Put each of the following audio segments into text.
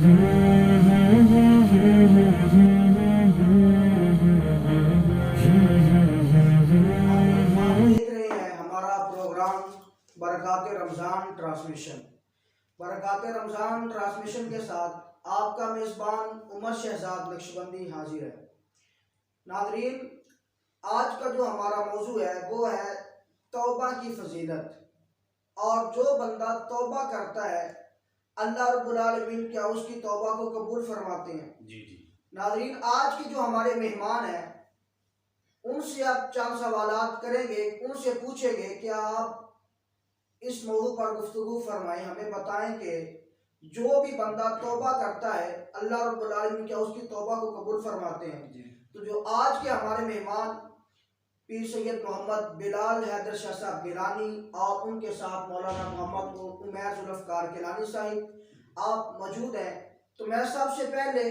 دیکھ رہے ہیں ہمارا پروگرام برکات رمضان ٹرانسمیشن۔ برکات رمضان ٹرانسمیشن کے ساتھ آپ کا میزبان عمر شہزاد نقشبندی حاضر ہے۔ ناظرین، آج کا جو ہمارا موضوع ہے وہ ہے توبہ کی فضیلت، اور جو بندہ توبہ کرتا ہے اللہ رب العالمین کیا اس کی توبہ کو قبول فرماتے ہیں۔ ناظرین، آج کی جو ہمارے مہمان ہیں ان سے آپ چند سوالات کریں گے، ان سے پوچھیں گے کہ آپ اس موضوع پر گفتگو فرمائیں، ہمیں بتائیں کہ جو بھی بندہ توبہ کرتا ہے اللہ رب العالمین کیا اس کی توبہ کو قبول فرماتے ہیں۔ تو جو آج کے ہمارے مہمان پیر سید محمد بلال حیدر شاہ صاحب گیلانی اور ان کے ساتھ مولانا محمد عمیر ذوالفقار گیلانی صاحب آپ موجود ہیں، تو میں سب سے پہلے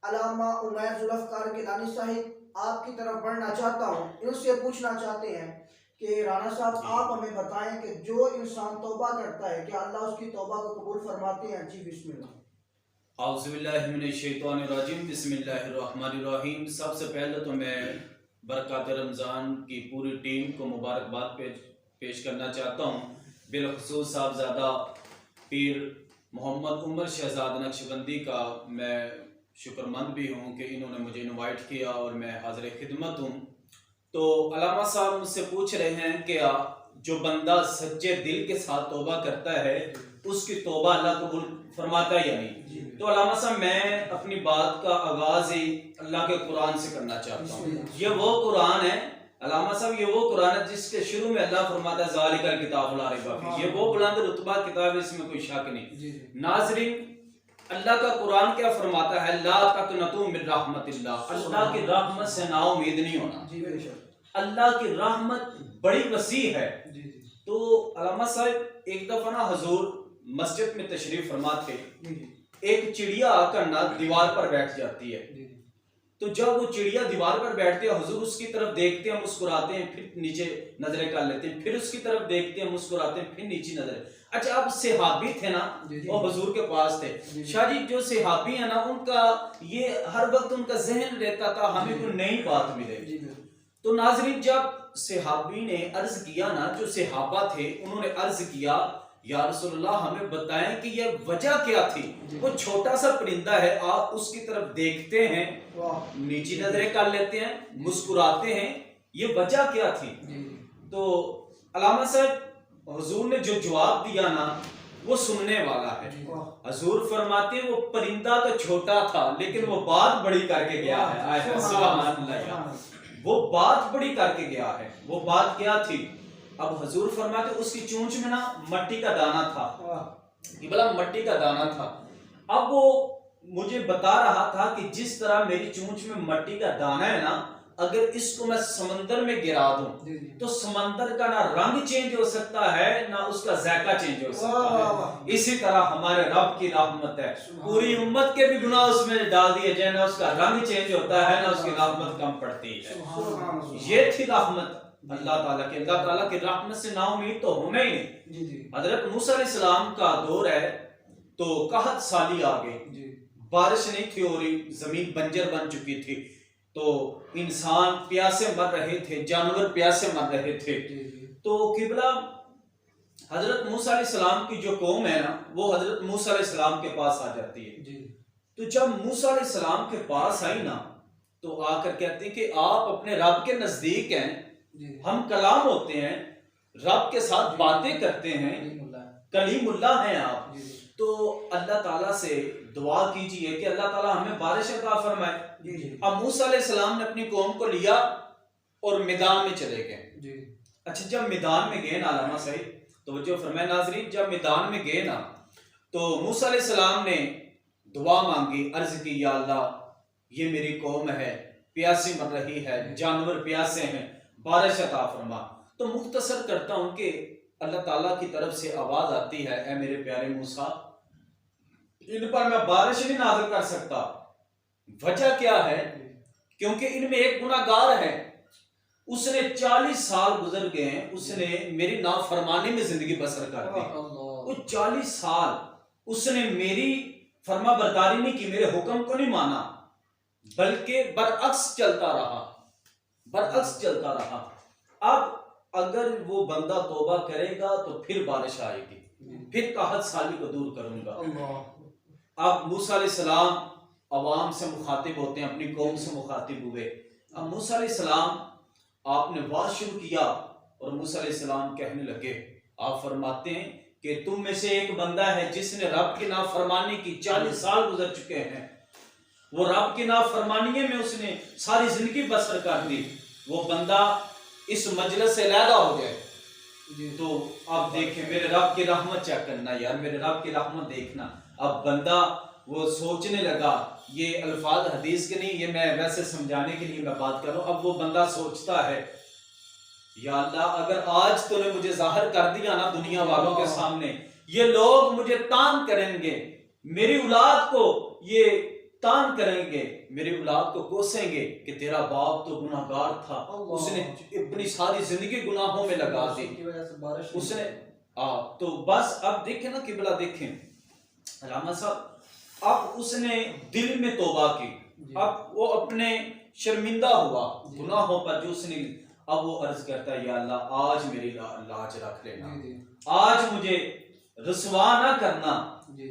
علامہ عمیر ذوالفقار گیلانی صاحب آپ کی طرف بڑھنا چاہتا ہوں، ان سے پوچھنا چاہتے ہیں کہ رانا صاحب آپ ہمیں بتائیں کہ جو انسان توبہ کرتا ہے کیا اللہ اس کی توبہ کو قبول فرماتے ہیں؟ جی بسم اللہ۔ اعوذ باللہ من الشیطان الرجیم، بسم اللہ الرحمن الرحیم۔ سب سے پہلے تو میں برکات رمضان کی پوری ٹیم کو مبارکباد پیش کرنا چاہتا ہوں، بالخصوص صاحبزادہ پیر محمد عمر شہزاد نقشبندی کا میں شکر مند بھی ہوں کہ انہوں نے مجھے انوائٹ کیا اور میں حاضر خدمت ہوں۔ تو علامہ صاحب مجھ سے پوچھ رہے ہیں کہ جو بندہ سچے دل کے ساتھ توبہ کرتا ہے اس کی توبہ اللہ قبول فرماتا ہے یا نہیں؟ تو علامہ صاحب میں اپنی بات کا آغاز ہی اللہ کے قرآن سے کرنا چاہتا ہوں۔ یہ وہ قرآن ہے علامہ صاحب، یہ وہ قرآن ہے جس کے شروع میں اللہ فرماتا ہے ذالک الکتاب لا ریب فیہ، یہ وہ بلند رتبہ کتاب ہے، اس میں کوئی شک نہیں۔ ناظرین، اللہ کا قرآن کیا فرماتا ہے؟ لا تقنطوا من رحمت اللہ، اللہ کی رحمت سے نا امید نہیں ہونا۔ اللہ کی رحمت بڑی وسیع ہے۔ تو علامہ صاحب ایک دفعہ نا حضور مسجد میں تشریف فرما تھے، ایک چڑیا آ کر نا دیوار پر بیٹھ جاتی ہے۔ تو جب وہ چڑیا دیوار پر بیٹھتے ہیں حضور اس کی طرف دیکھتے ہیں، مسکراتے ہیں، پھر نیچے نظریں کر لیتے ہیں، پھر اس کی طرف دیکھتے ہیں، مسکراتے ہیں، پھر نیچے نظریں۔ اچھا، اب صحابی تھے نا، وہ حضور کے پاس تھے۔ شاہ جی جو صحابی ہیں نا ان کا یہ ہر وقت ان کا ذہن رہتا تھا ہمیں کوئی نئی بات ملے۔ تو ناظرین، جب صحابی نے عرض کیا نا، جو صحابہ تھے انہوں نے عرض کیا یا رسول اللہ ہمیں بتائیں کہ یہ وجہ کیا تھی؟ وہ چھوٹا سا پرندہ ہے، آپ اس کی طرف دیکھتے ہیں، نیچی نظریں کر لیتے ہیں، مسکراتے ہیں، یہ وجہ کیا تھی؟ تو علامہ صاحب حضور نے جو جواب دیا نا وہ سننے والا ہے۔ حضور فرماتے ہیں وہ پرندہ تو چھوٹا تھا لیکن وہ بات بڑی کر کے گیا ہے۔ سبحان اللہ، وہ بات بڑی کر کے گیا ہے۔ وہ بات کیا تھی؟ اب حضور فرماتے اس کی چونچ میں نا مٹی کا دانہ تھا، یہ بلا مٹی کا دانہ تھا۔ اب وہ مجھے بتا رہا تھا کہ جس طرح میری چونچ میں مٹی کا دانہ ہے نا، اگر اس کو میں سمندر میں گرا دوں تو سمندر کا نہ رنگ چینج ہو سکتا ہے نہ اس کا ذائقہ چینج ہو سکتا ہے۔ اسی طرح ہمارے رب کی رحمت ہے، پوری امت کے بھی گناہ اس میں ڈال دیے جائیں، نہ اس کا رنگ چینج ہوتا ہے نہ اس کی رحمت کم پڑتی ہے۔ یہ تھی رحمت اللہ تعالیٰ کی۔ اللہ تعالیٰ کی رحمت سے نا امید تو ہونا ہی نہیں۔ حضرت موسیٰ علیہ السلام کا دور ہے تو قحط سالی آ گئی، بارش نہیں تھی ہو رہی، زمین بنجر بن چکی تھی، تو انسان پیاسے مر رہے تھے، جانور پیاسے مر رہے تھے۔ تو قبلہ حضرت موسیٰ علیہ السلام کی جو قوم ہے نا وہ حضرت موسیٰ علیہ السلام کے پاس آ جاتی ہے۔ تو جب موسیٰ علیہ السلام کے پاس آئی نا تو آ کر کہتے ہیں کہ آپ اپنے رب کے نزدیک ہیں، ہم کلام ہوتے ہیں، رب کے ساتھ باتیں کرتے ہیں، کلیم اللہ ہیں آپ، تو اللہ تعالیٰ سے دعا کیجئے کہ اللہ تعالیٰ ہمیں بارش عطا فرمائے۔ اب موسیٰ علیہ السلام نے اپنی قوم کو لیا اور میدان میں چلے گئے۔ اچھا، جب میدان میں گئے نا علامہ صاحب توجہ فرمائے ناظرین، جب میدان میں گئے نا تو موسیٰ علیہ السلام نے دعا مانگی، عرض کی یا اللہ یہ میری قوم ہے، پیاسی مر رہی ہے، جانور پیاسے ہیں، بارش عطا فرما۔ تو مختصر کرتا ہوں کہ اللہ تعالیٰ کی طرف سے آواز آتی ہے، اے میرے پیارے موسیٰ ان پر میں بارش نہیں نازل کر سکتا۔ وجہ کیا ہے؟ کیونکہ ان میں ایک گناہگار ہے، اس نے 40 سال گزر گئے ہیں، اس نے میری نافرمانی میں زندگی بسر کر دی۔ وہ 40 سال اس نے میری فرما برداری نہیں کی، میرے حکم کو نہیں مانا، بلکہ برعکس چلتا رہا. اب اگر وہ بندہ توبہ کرے گا تو پھر بارش آئے گی، پھر قحط سالی کو دور کروں گا. اب موسیٰ علیہ السلام عوام سے مخاطب ہوتے ہیں، اپنی قوم سے مخاطب ہوئے. اب موسیٰ علیہ السلام آپ نے وعظ شروع کیا اور موسیٰ علیہ السلام کہنے لگے، آپ فرماتے ہیں کہ تم میں سے ایک بندہ ہے جس نے رب کی نافرمانی کی، 40 سال گزر چکے ہیں، وہ رب کی نافرمانی میں اس نے ساری زندگی بسر کر دی، وہ بندہ اس مجلس سے علیحدہ ہو جائے. تو اب دیکھیں میرے رب کی رحمت چیک کرنا یار، میرے رب کی رحمت دیکھنا. اب بندہ وہ سوچنے لگا، یہ الفاظ حدیث کے نہیں، یہ میں ویسے سمجھانے کے لیے میں بات کر رہا ہوں. اب وہ بندہ سوچتا ہے، یا اللہ اگر آج تو نے مجھے ظاہر کر دیا نا دنیا والوں کے سامنے، یہ لوگ مجھے تان کریں گے، میری اولاد کو یہ تان کریں گے، میری اولاد کو کوسیں گے کہ تیرا باپ تو گناہگار تھا، اس نے اپنی ساری زندگی گناہوں میں لگا دی، اس نے تو بس. اب دیکھیں نا قبلہ، دیکھیں علامہ صاحب، اب اس نے دل میں توبہ کی، اب وہ اپنے شرمندہ ہوا گناہوں پر جو اس نے. اب وہ عرض کرتا ہے، یا اللہ آج میری لاج رکھ لینا، آج مجھے رسوا نہ کرنا.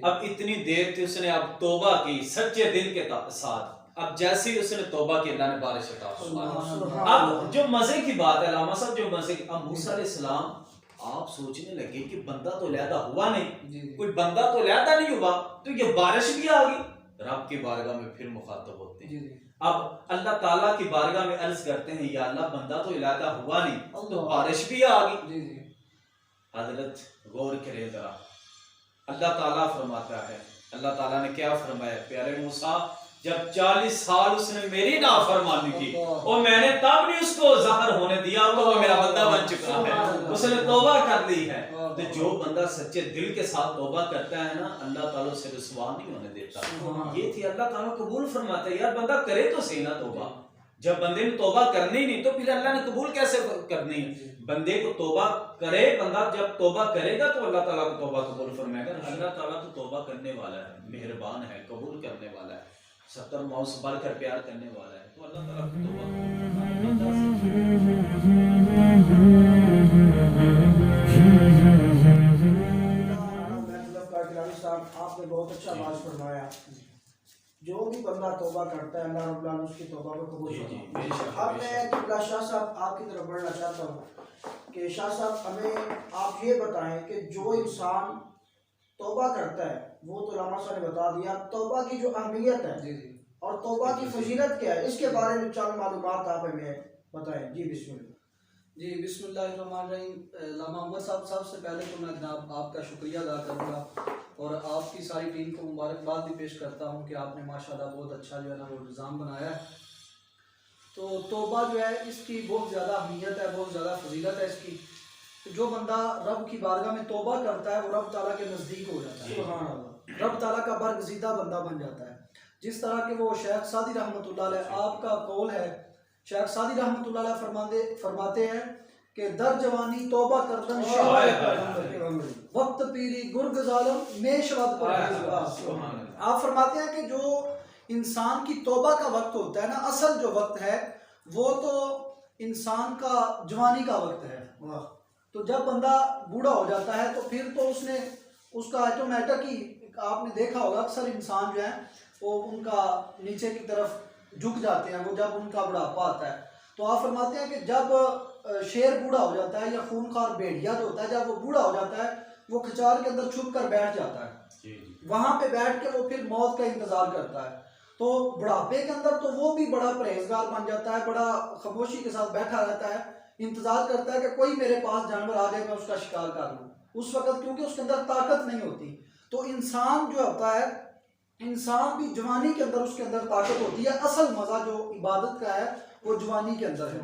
اب اتنی دیر تھی اس نے اب توبہ کی سچے دل کے ساتھ. اب جیسے ہی اس نے توبہ کی، اللہ نے بارش عطا فرمائی. اب جو مزے کی بات ہے علامہ صاحب، جو مزے کی، اب موسیٰ علیہ السلام آپ سوچنے لگے کہ بندہ تو علیحدہ ہوا نہیں، کوئی بندہ تو علیحدہ نہیں ہوا، تو یہ بارش بھی آ گئی. رب کی بارگاہ میں پھر مخاطب ہوتے ہیں. اب اللہ تعالیٰ کی بارگاہ میں عرض کرتے ہیں، یا اللہ بندہ تو علیحدہ ہوا نہیں، تو بارش بھی آ گئی. حضرت غور کرے ذرا، اللہ تعالیٰ فرماتا ہے، اللہ تعالیٰ نے کیا فرمایا، پیارے موسیٰ جب 40 سال اس نے میری نافرمانی کی اور میں نے تب نہیں اس کو ظاہر ہونے دیا، تو وہ میرا بندہ بن چکا ہے، اس نے توبہ کر لی ہے. تو جو بندہ سچے دل کے ساتھ توبہ کرتا ہے نا، اللہ تعالیٰ اسے رسوا نہیں ہونے دیتا. یہ تھی اللہ تعالیٰ قبول فرماتا ہے. یار بندہ کرے تو صحیح نا توبہ، جب بندے نے توبہ کرنی نہیں تو پھر اللہ نے قبول کیسے کرنی ہے. بندے کو توبہ کرے، بندہ جب توبہ کرے گا تو اللہ تعالیٰ کو توبہ قبول فرمائے گا. اللہ تعالیٰ تو توبہ کرنے والا ہے، مہربان ہے، قبول کرنے والا ہے، 70 ماؤں سے بڑھ کر پیار کرنے والا ہے. تو اللہ تعالیٰ کو توبہ آپ نے بہت اچھا باز فرمایا. جو بھی بندہ توبہ کرتا ہے اللہ رب العالمین اس کی توبہ کو قبول فرماتا ہے. اب میں قبلہ شاہ صاحب آپ کی طرف بڑھنا چاہتا ہوں کہ شاہ صاحب ہمیں آپ یہ بتائیں کہ جو انسان توبہ کرتا ہے، وہ تو علامہ صاحب نے بتا دیا توبہ کی جو اہمیت ہے اور توبہ کی فضیلت کیا ہے، اس کے بارے میں چند معلومات آپ ہمیں بتائیں. جی بسم اللہ. جی بسم اللہ الرحمن الرحیم. علامہ محمد صاحب سب سے پہلے تو میں جناب آپ کا شکریہ ادا کروں گا اور آپ کی ساری ٹیم کو مبارکباد بھی پیش کرتا ہوں کہ آپ نے ماشاءاللہ بہت اچھا جو ہے نا وہ نظام بنایا ہے. تو توبہ جو ہے اس کی بہت زیادہ اہمیت ہے، بہت زیادہ فضیلت ہے اس کی. جو بندہ رب کی بارگاہ میں توبہ کرتا ہے وہ رب تعالیٰ کے نزدیک ہو جاتا ہے، سبحان اللہ، رب تعالیٰ کا برگزیدہ بندہ بن جاتا ہے. جس طرح کہ وہ شیخ سعدی رحمۃ اللہ علیہ، آپ کا قول ہے، شیخ سعدی رحمۃ اللہ علیہ فرماتے ہیں کہ در جوانی توبہ کردن وقت پیری گرگ ظالم میش ود پر. آپ فرماتے ہیں کہ جو انسان کی توبہ کا وقت ہوتا ہے نا، اصل جو وقت ہے وہ تو انسان کا جوانی کا وقت ہے. تو جب بندہ بوڑھا ہو جاتا ہے تو پھر تو اس کا آٹومیٹک ہی، آپ نے دیکھا ہوگا اکثر انسان جو ہے وہ ان کا نیچے کی طرف جھک جاتے ہیں وہ جب ان کا بڑھاپا آتا ہے. تو آپ فرماتے ہیں کہ جب شیر بوڑھا ہو جاتا ہے یا خونخوار بھیڑیا جو ہوتا ہے، جب وہ بوڑھا ہو جاتا ہے وہ کھچار کے اندر چھپ کر بیٹھ جاتا ہے، وہاں پہ بیٹھ کے وہ پھر موت کا انتظار کرتا ہے. تو بڑھاپے کے اندر تو وہ بھی بڑا پرہیزگار بن جاتا ہے، بڑا خاموشی کے ساتھ بیٹھا رہتا ہے، انتظار کرتا ہے کہ کوئی میرے پاس جانور آ جائے میں اس کا شکار کر لوں. اس وقت کیونکہ اس کے اندر طاقت نہیں ہوتی. تو انسان جو ہوتا ہے، انسان بھی جوانی کے اندر اس کے اندر طاقت ہوتی ہے. اصل مزہ جو عبادت کا ہے وہ جوانی کے اندر ہے.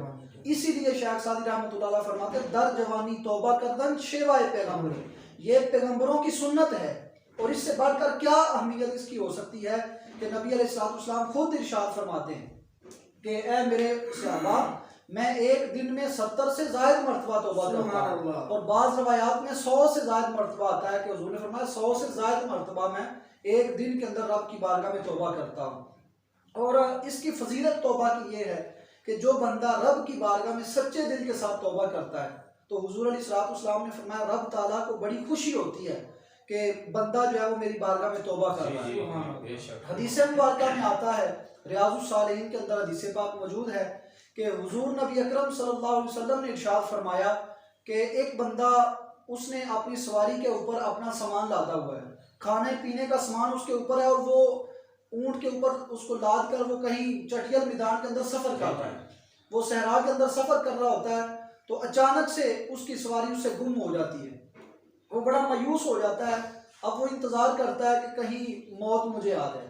اسی لیے شیخ سعدی رحمۃ اللہ علیہ فرماتے ہیں در جوانی توبہ کردن شیوائے پیغمبر، یہ پیغمبروں کی سنت ہے. اور اس سے بڑھ کر کیا اہمیت اس کی ہو سکتی ہے کہ نبی علیہ السلام خود ارشاد فرماتے ہیں کہ اے میرے صحابہ، میں ایک دن میں 70 سے زائد مرتبہ توبہ کرتا ہوں. اور بعض روایات میں 100 سے زائد مرتبہ آتا ہے کہ حضور نے فرمایا 100 سے زائد مرتبہ میں ایک دن کے اندر رب کی بارگاہ میں توبہ کرتا ہوں. اور اس کی فضیلت توبہ کی یہ ہے کہ جو بندہ رب کی بارگاہ میں سچے دل کے ساتھ توبہ کرتا ہے تو حضور علیہ الصلوۃ والسلام نے فرمایا رب تعالیٰ کو بڑی خوشی ہوتی ہے کہ بندہ جو ہے وہ میری بارگاہ میں توبہ کر رہا ہے. حدیث مبارکہ میں آتا ہے، ریاض الصالحین کے اندر حدیث پاک موجود ہے کہ حضور نبی اکرم صلی اللہ علیہ وسلم نے ارشاد فرمایا کہ ایک بندہ اس نے اپنی سواری کے اوپر اپنا سامان لادا ہوا ہے، کھانے پینے کا سامان اس کے اوپر ہے، اور وہ اونٹ کے اوپر اس کو لاد کر وہ کہیں چٹیل میدان کے اندر سفر کر رہا ہے. وہ صحرا کے اندر سفر کر رہا ہوتا ہے تو اچانک سے اس کی سواری اس سے گم ہو جاتی ہے. وہ بڑا مایوس ہو جاتا ہے. اب وہ انتظار کرتا ہے کہ کہیں موت مجھے آ جائے.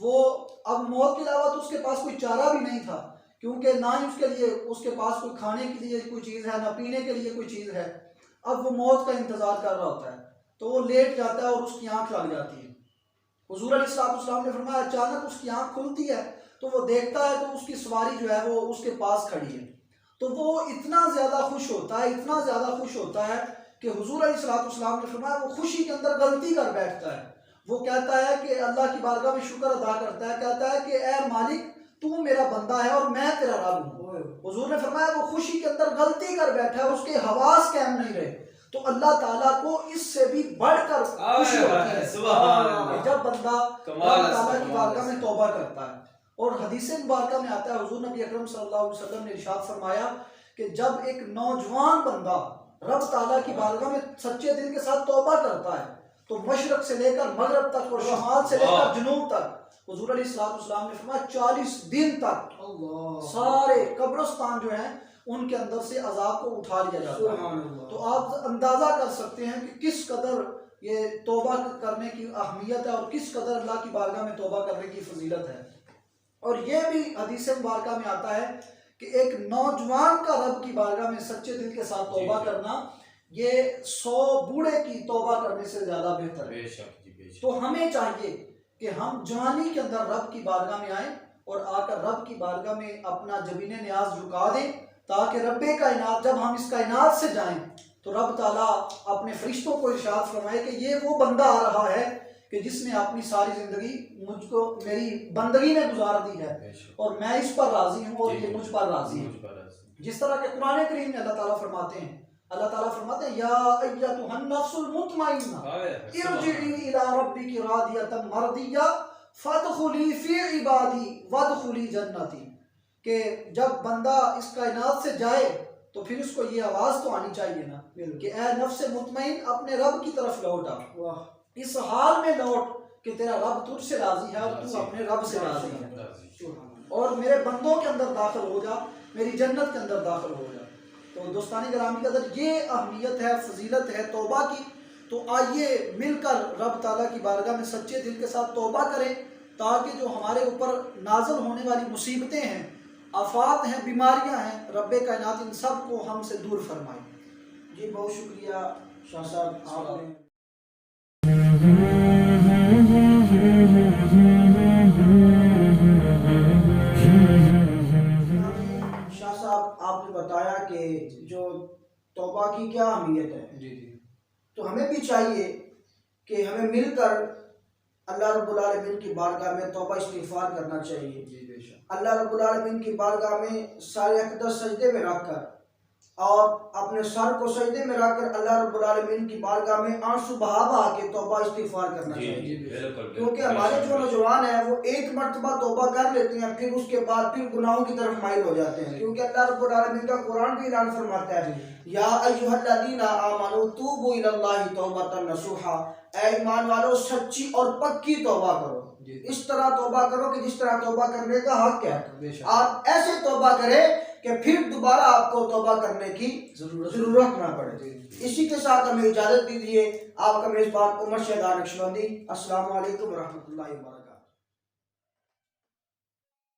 وہ اب موت کے علاوہ تو اس کے پاس کوئی چارہ بھی نہیں تھا، کیونکہ نہ ہی اس کے لیے اس کے پاس کوئی کھانے کے لیے کوئی چیز ہے، نہ پینے کے لیے کوئی چیز ہے. اب وہ موت کا انتظار کر رہا ہوتا ہے تو وہ لیٹ جاتا ہے اور اس کی آنکھ لگ جاتی ہے. حضور علیہ الصلوۃ والسلام نے فرمایا اچانک اس کی آنکھ کھلتی ہے تو وہ دیکھتا ہے تو اس کی سواری جو ہے وہ اس کے پاس کھڑی ہے. تو وہ اتنا زیادہ خوش ہوتا ہے، اتنا زیادہ خوش ہوتا ہے کہ حضور علیہ الصلوۃ والسلام نے فرمایا وہ خوشی کے اندر غلطی کر بیٹھتا ہے. وہ کہتا ہے کہ اللہ کی بارگاہ میں شکر ادا کرتا ہے، کہتا ہے کہ اے مالک تو میرا بندہ ہے اور میں تیرا رب ہوں. حضور نے فرمایا وہ خوشی کے اندر غلطی کر بیٹھا ہے، اس کے حواس قائم نہیں رہے. تو اللہ تعالیٰ کو اس سے بھی بڑھ کر خوشی ہوتی ہے جب بندہ اللہ تعالیٰ کی بارگاہ میں توبہ کرتا ہے. اور حدیث مبارکہ میں آتا ہے حضور نبی اکرم صلی اللہ علیہ وسلم نے ارشاد فرمایا کہ جب ایک نوجوان بندہ رب تعالیٰ کی بارگاہ میں سچے دل کے ساتھ توبہ کرتا ہے تو مشرق سے لے کر مغرب تک اور شمال سے لے کر جنوب تک حضور علیہ السلام نے فرمایا 40 دن تک سارے قبرستان جو ہیں ان کے اندر سے عذاب کو اٹھا لیا جاتا ہے. تو آپ اندازہ کر سکتے ہیں کہ کس قدر یہ توبہ کرنے کی اہمیت ہے اور کس قدر اللہ کی بارگاہ میں توبہ کرنے کی فضیلت ہے. اور یہ بھی حدیث مبارکہ میں آتا ہے کہ ایک نوجوان کا رب کی بارگاہ میں سچے دل کے ساتھ توبہ کرنا یہ 100 بوڑھے کی توبہ کرنے سے زیادہ بہتر ہے. تو ہمیں چاہیے کہ ہم جوانی کے اندر رب کی بارگاہ میں آئیں اور آ کر رب کی بارگاہ میں اپنا جبین نیاز جھکا دیں تاکہ رب کائنات جب ہم اس کائنات سے جائیں تو رب تعالیٰ اپنے فرشتوں کو ارشاد فرمائے کہ یہ وہ بندہ آ رہا ہے کہ جس نے اپنی ساری زندگی مجھ کو میری بندگی میں گزار دی ہے اور میں اس پر راضی ہوں اور یہ مجھ پر راضی ہے. جس طرح کہ قرآن کریم میں اللہ تعالیٰ فرماتے ہیں یا ایتھا النفس المطمئنہ ارجعی الی ربک راضیۃ مرضیہ فادخلی فی عبادی وادخلی جنتی. کہ جب بندہ اس کائنات سے جائے تو پھر اس کو یہ آواز تو آنی چاہیے نا کہ اے نفس مطمئن اپنے رب کی طرف لوٹ آ، اس حال میں لوٹ کہ تیرا رب تجھ سے راضی ہے اور تو اپنے رب سے راضی ہے اور میرے بندوں کے اندر داخل ہو جا، میری جنت کے اندر داخل ہو جا. تو دوستانی گرامی کے اندر یہ اہمیت ہے، فضیلت ہے توبہ کی. تو آئیے مل کر رب تعالیٰ کی بارگاہ میں سچے دل کے ساتھ توبہ کریں تاکہ جو ہمارے اوپر نازل ہونے والی مصیبتیں ہیں، آفات ہیں، بیماریاں ہیں، رب کائنات ان سب کو ہم سے دور فرمائے. جی بہت شکریہ شاہ صاحب آپ نے شاہ صاحب آپ نے بتایا کہ جو توبہ کی کیا اہمیت ہے. جی جی. تو ہمیں بھی چاہیے کہ ہمیں مل کر اللہ رب العالمین کی بارگاہ میں توبہ استغفار کرنا چاہیے. اللہ رب العالمین کی بارگاہ میں سارے اقدس سجدے میں رکھ کر اور اپنے سر کو سجدے میں رکھ کر اللہ رب العالمین کی بارگاہ میں آنسو بہا بہا کے توبہ استغفار کرنا چاہیے. کیونکہ ہمارے جو نوجوان ہیں وہ ایک مرتبہ توبہ کر لیتے ہیں پھر اس کے بعد پھر گناہوں کی طرف مائل ہو جاتے ہیں. کیونکہ اللہ رب العالمین کا قرآن بھی اعلان فرماتا ہے یا ایھا الذین آمنوا توبوا الی اللہ توبۃ نصوحا، اے ایمان والو سچی اور پکی توبہ کرو. اس طرح توبہ کرو کہ جس طرح توبہ کرنے کا حق ہے. آپ ایسے توبہ کریں کہ پھر دوبارہ آپ کو توبہ کرنے کی ضرورت نہ پڑے. اسی کے ساتھ ہمیں اجازت دیجیے. آپ کا میزبان عمر شہدار نقشبندی. السلام علیکم ورحمۃ اللہ وبرکاتہ.